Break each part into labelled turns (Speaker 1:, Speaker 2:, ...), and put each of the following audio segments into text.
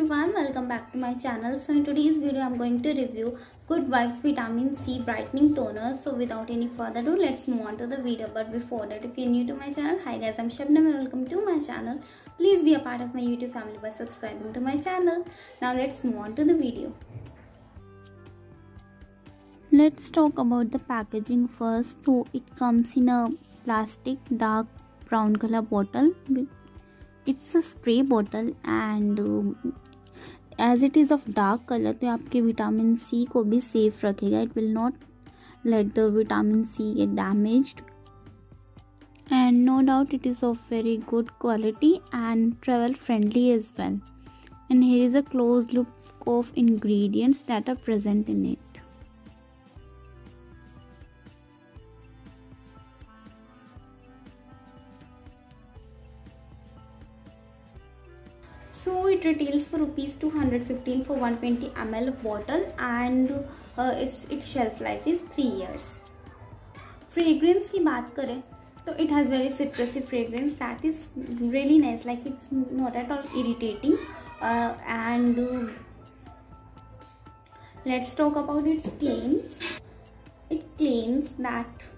Speaker 1: everyone, welcome back to my channel. So in today's video I'm going to review Good Vibes Vitamin C Brightening Toner. So without any further ado, let's move on to the video. But before that, if you're new to my channel, hi guys, I'm Shabnam and welcome to my channel. Please be a part of my YouTube family by subscribing to my channel. Now let's move on to the video. Let's talk about the packaging first. So it comes in a plastic dark brown color bottle. It's a spray bottle and as it is of dark color तो आपके vitamin C को भी safe रखेगा. It will not let the vitamin C get damaged, and no doubt it is of very good quality and travel friendly as well. And here is a close look of ingredients that are present in it. So it retails for rupees 215 for 120 ml bottle, and its shelf life is 3 years. Fragrance की बात करें तो it has very citrusy fragrance that is really nice. Like it's not at all irritating. And let's talk about its claims. It claims that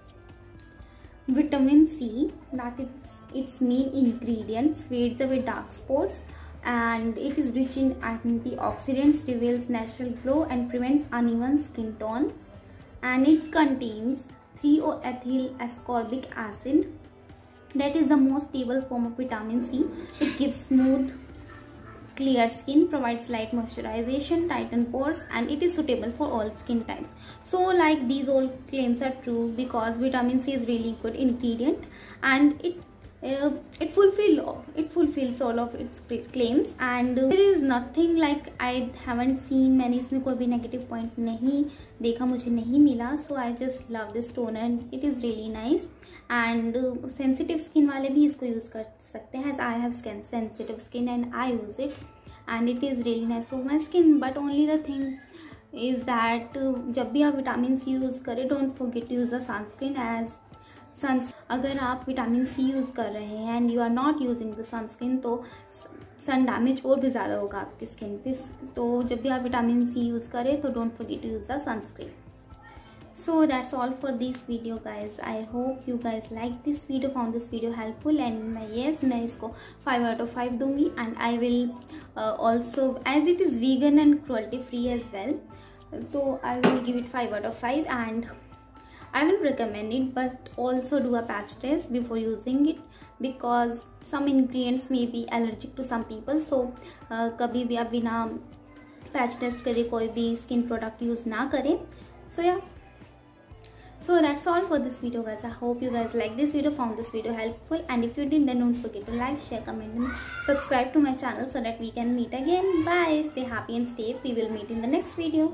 Speaker 1: vitamin C, that is its main ingredients, fades away dark spots, and it is rich in antioxidants, reveals natural glow and prevents uneven skin tone, and it contains 3-O-ethyl ascorbic acid, that is the most stable form of vitamin C. It gives smooth clear skin, provides light moisturization, tighten pores, and it is suitable for all skin types. So like these all claims are true because vitamin C is really good ingredient, and it fulfills all of its claims, and there is nothing like I haven't seen मैंने इसमें कोई भी negative point नहीं देखा, मुझे नहीं मिला. So I just love this toner and it is really nice, and sensitive skin वाले भी इसको use कर सकते हैं, as I have sensitive skin and I use it, and it is really nice for my skin. But only the thing is that जब भी आप vitamin C use करें, don't forget to use the sunscreen, as अगर आप vitamin C use कर रहे हैं and you are not using the sunscreen तो सन डैमेज और भी ज़्यादा होगा आपकी स्किन पे. तो जब भी आप विटामिन सी यूज़ करें तो don't forget to use the sunscreen. So that's all for this video guys. I hope you guys like this video, found this video helpful, and yes, मैं इसको 5 out of 5 दूंगी, and I will also, as it is vegan and cruelty free as well, so I will give it 5 out of 5, and I will recommend it, but also do a patch test before using it because some ingredients may be allergic to some people. So कभी भी आप बिना patch test करे कोई भी skin product use ना करें. So yeah, so that's all for this video guys. I hope you guys like this video, found this video helpful, and if you did, then don't forget to like, share, comment and subscribe to my channel so that we can meet again. Bye, stay happy and stay safe. We will meet in the next video.